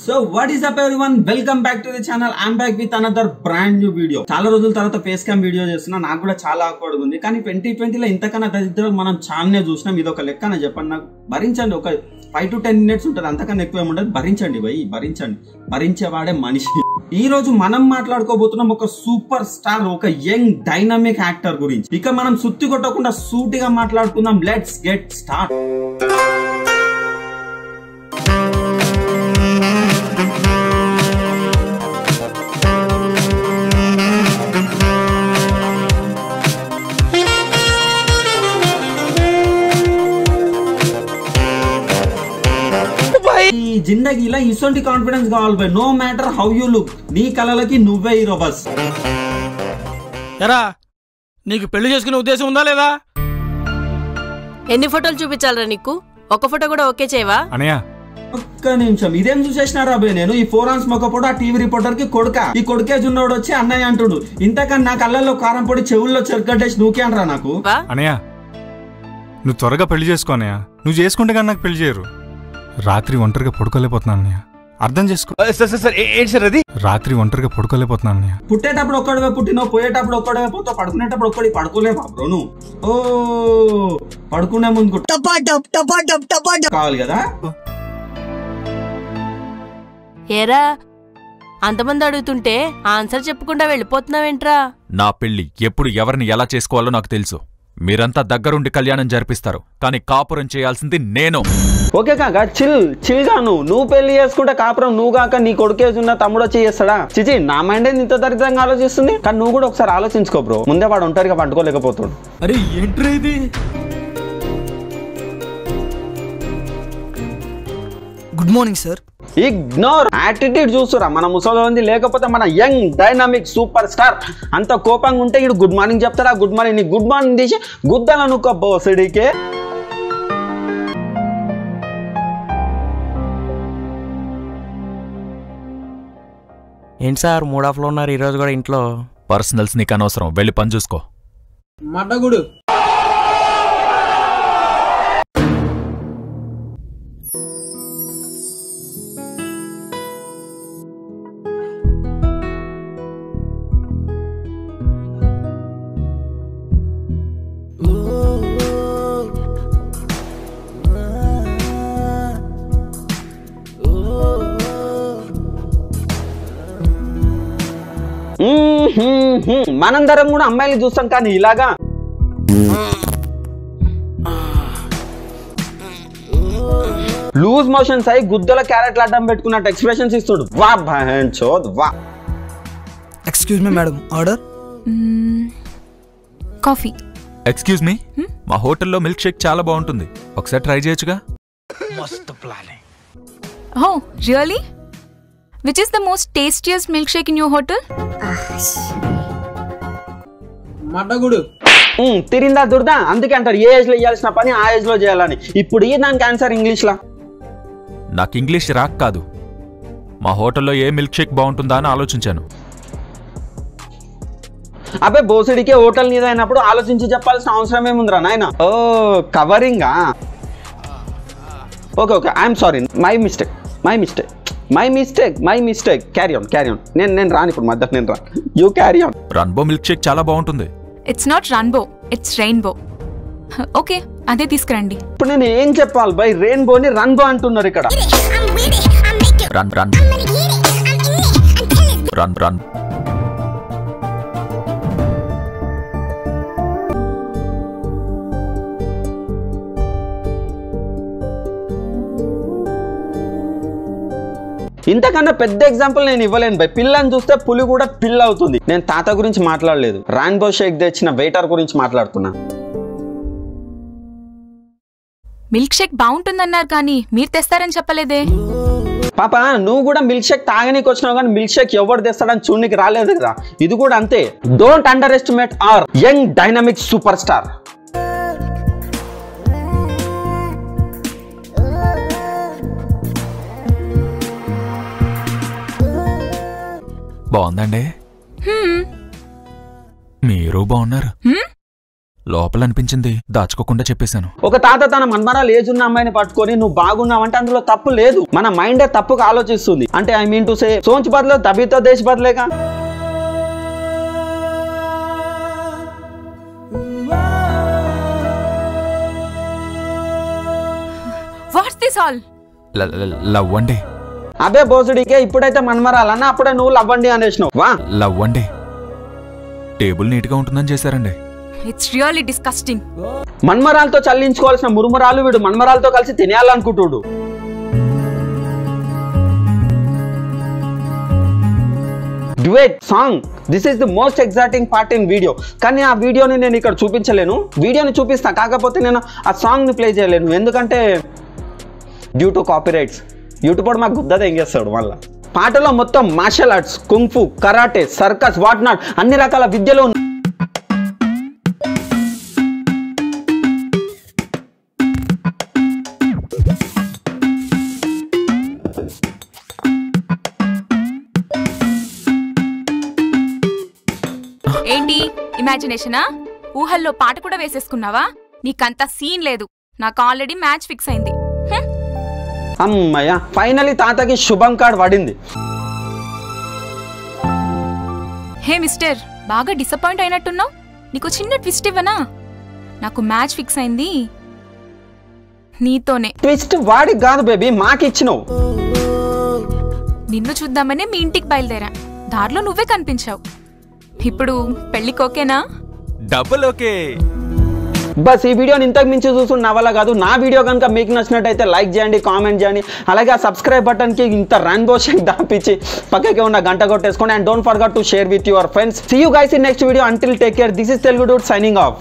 So what is up everyone, welcome back to the channel. I'm back with another brand new video. చాలా రోజుల తర్వాత face cam video చేస్తున్నా. నాకు కూడా చాలా ఆక్వర్డ్ ఉంది, కానీ 2020లో ఇంతకన్నా దరిద్రం మనం చాలానే చూసినాం. ఇది ఒక లెక్కన చెప్పండి, నాకు భరించండి. ఒక 5 to 10 minutes ఉంటుంది, అంతకన్నా ఎక్కువ ఏముండదు. భరించండి భయ్, భరించండి. భరించేవాడే మనిషి. ఈ రోజు మనం మాట్లాడుకోబోతున్నాం ఒక సూపర్ స్టార్, ఒక యంగ్ డైనమిక్ యాక్టర్ గురించి. ఇక మనం సుత్తి కొట్టకుండా సూటిగా మాట్లాడుకుందాం. Let's get start. ఈ జిందగీలో ఇసొంటి కాన్ఫిడెన్స్ కావాలి బై. No matter how you look, నీ కళలకి నువ్వే హీరో. బస్ ఎరా, నీకు పెళ్లి చేసుకునే ఉద్దేశం ఉందా లేదా? ఎన్ని ఫోటోలు చూపించాలరా నీకు? ఒక ఫోటో కూడా ఓకే చేయవా? అనయ్య ఒక్క నిమిషం, ఇదేం చూసేసినారా బై? నేను ఈ 4 hours మొక్కపోడు ఆ టీవీ రిపోర్టర్ కి కొడుక, ఈ కొడుకే జున్నోడు వచ్చి అన్నయ్య అంటుడు. ఇంతకన్నా నా కళ్ళల్లో కారం పొడి, చెవుల్లో చెరుకట్టేసి నూకే అనరా నాకు. అనయ్య నువ్వు త్వరగా పెళ్లి చేసుకో అన్నయ్య. నువ్వు చేసుకుంటే కానీ నాకు పెళ్లి చేయరు. రాత్రి ఒంటరిగా పడుకోలేకపోతున్నాను అన్నయ్య, అర్థం చేసుకో. రాత్రి ఒంటరిగా పడుకోలేకపోతున్నాను అన్నయ్య. పుట్టేటప్పుడు ఒక్కడివే పుట్టినో, పోయేటప్పుడు ఒక్కడివే పోతావు, పడుకునేటప్పుడు ఒక్కడి పడుకోలేవా బ్రో నువ్వు? ఓ పడుకునే ముందు కావాలి కదా. ఏరా, అంతమంది అడుగుతుంటే ఆన్సర్ చెప్పకుండా వెళ్ళిపోతున్నావేంట్రా? నా పెళ్లి ఎప్పుడు ఎవరిని ఎలా చేసుకోవాలో నాకు తెలుసు. మీరంతా దగ్గరుండి కళ్యాణం జరిపిస్తారు, కానీ కాపురం చేయాల్సింది నేను. ఓకే కాక, చిల్ గా నువ్వు పెళ్లి చేసుకుంటే కాపురం నువ్వు కాక నీ కొడుకేసున్న తమ్ముడు వచ్చి చేస్తాడా? చిచి, నా మైండ్ ఇంత దరిద్రంగా ఆలోచిస్తుంది. కానీ నువ్వు కూడా ఒకసారి ఆలోచించుకో బ్రో. ముందే వాడు ఒంటరిగా పండుకోలేకపోతాడు. అరే ఏంట్రా ఇది? Good morning sir. Ignore attitude చూస్తురా మన ముసలి, లేకపోతే మన యంగ్ డైనామిక్ సూపర్ స్టార్. అంత కోపంగా ఉంటే ఇడు గుడ్ మార్నింగ్ చెప్తారా? గుడ్ మార్నింగ్, నీ గుడ్ మార్నింగ్ తీసి గుద్దల నుక్క బోసడికే. ఏంటి సార్ మూడ్ ఆఫ్ లో ఉన్నారు ఈరోజు కూడా? ఇంట్లో పర్సనల్స్ నీకు అనవసరం, వెళ్ళి పని చూసుకో. మడ్డగుడు మనందరం కూడా అమ్మాయిలు చూస్తాం, కానీ ఇలాగా లూజ్ మోషన్స్ అయి గుద్దల క్యారెట్లు అడ్డం పెట్టుకున్నట్టు ఎక్స్ప్రెషన్స్ ఇస్తుడు. వా చోద్ వా. Excuse me madam, order. Coffee. Excuse me, మా హోటల్లో మిల్క్ షేక్ చాలా బాగుంటుంది, ఒకసారి ట్రై చేయొచ్చుగా? మస్తు planning. Oh, really? Which is the most tastiest milkshake in your hotel? మడ్డగుడు తిరిందా దుర్దా. అందుకే అంటారు ఏ ఏజ్ లో చేయాల్సిన పని ఆ ఏజ్ లో చేయాలని. ఇప్పుడు ఈ దానికి ఆన్సర్ ఇంగ్లీష్ లా. నాకు ఇంగ్లీష్ రాక్ కాదు, మా హోటల్లో ఏ మిల్క్ షేక్ బాగుంటుందా అని ఆలోచించాను. అబ్బే బోసడికే హోటల్ మీద అయినప్పుడు ఆలోచించి చెప్పాల్సిన అవసరం ఏముందిరా నాయన. ఓ కవరింగా. Okay okay, I'm sorry, my mistake. Carry on. నేను రాను ఇప్పుడు, మధ్య నేను రాను. You carry on. Rainbow milkshake చాలా బాగుంటుంది. It's not Ranbo, it's Rainbow. Okay, అదే తీసుకురండి. ఇప్పుడు నేను ఏం చెప్పాలి బై? రెయిన్బోని రన్బో అంటున్నారు ఇక్కడ. రన్. ఇంతకన్నా పెద్ద ఎగ్జాంపుల్ నేను ఇవ్వలేను బై. పిల్లని చూస్తే పులి కూడా పిల్ల అవుతుంది. నేను తాత గురించి మాట్లాడలేదు, రాన్బో షేక్ తెచ్చిన వెయిటర్ గురించి మాట్లాడుతున్నా. మిల్క్ షేక్ బాగుంటుందన్నారు, కానీ మీరు తెస్తారని చెప్పలేదే. పాప నువ్వు కూడా మిల్క్ షేక్ తాగనీకి వచ్చినావు, కానీ మిల్క్ షేక్ ఎవరు తెస్తాడని చూడనికి రాలేదు కదా. ఇది కూడా అంతే. Don't under estimate hour young dynamic super star. బాగుందండి, మీరు బాగున్నారు. లోపల అనిపించింది దాచుకోకుండా చెప్పేశాను. ఒక తాత తన మన్మరాలు ఏజ్ ఉన్న అమ్మాయిని పట్టుకొని నువ్వు బాగున్నావంటే అందులో తప్పు లేదు. మన మైండే తప్పుగా ఆలోచిస్తుంది. అంటే ఐ మీన్ టు సే సోచ్ బదలో తబీతో దేశ్ బదలేగా. What's this all? లవ్ అండి. అబే బోసుడికే ఇప్పుడైతే మన్మరాలన్నా అప్పుడే నువ్వు లవ్వండి అనేసినావు. వా లవ్ అండి. టేబుల్ నీట్గా ఉంటుందని చేశారండి. It's really disgusting. మన్మరాలతో చల్లించుకోవాల్సిన మురుమురాలు వీడు మన్మరాలతో కలిసి తినేయాలనుకుంటుడు. Duet song, this is the most exciting part in video. కానీ ఆ వీడియోని నేను ఇక్కడ చూపించలేను. వీడియోని చూపిస్తా, కాకపోతే నేను ఆ సాంగ్ని ప్లే చేయలేను. ఎందుకంటే డ్యూ టు కాపీరైట్స్. యూట్యూబ్ కూడా మాకు గుద్ద తెంగేస్తాడు. మళ్ళీ పాటలో మొత్తం martial arts, kung fu, karate, circus, what not అన్ని రకాల విద్యలు. ఏంటి ఇమాజినేషనా? ఊహల్లో పాట కూడా వేసేసుకున్నావా? నీకంత సీన్ లేదు. నాకు ఆల్రెడీ మ్యాచ్ ఫిక్స్ అయింది. అమ్మయ్య, ఫైనలీ తాతకి శుభం కార్డ్ పడింది. హే మిస్టర్, బాగా డిసప్పాయింట్ అయినట్టున్నావు. నీకు చిన్న ట్విస్ట్ ఇవ్వనా? నాకు మ్యాచ్ ఫిక్స్ అయింది నీతోనే. ట్విస్ట్ వాడికి కాదు బేబీ, మాకిచ్చినావు. నిన్ను చూద్దామనే మీ ఇంటికి బయలుదేరా. దారిలో నువ్వే కనిపించావు. ఇప్పుడు పెళ్లికి ఓకేనా? Double okay. బస్ ఈ వీడియోని ఇంతకు మించి చూసుకుని నా వల్ల కాదు. నా వీడియో కనుక మీకు నచ్చినట్టయితే లైక్ చేయండి, కామెంట్ చేయండి. అలాగే ఆ సబ్స్క్రైబ్ బటన్కి ఇంత రెయిన్బో షేక్ దాపించి పక్కకే ఉన్న గంట కొట్టేసుకోండి. And don't forget to share with your friends. See you guys in next video. Until take care. This is Telugu dude signing of.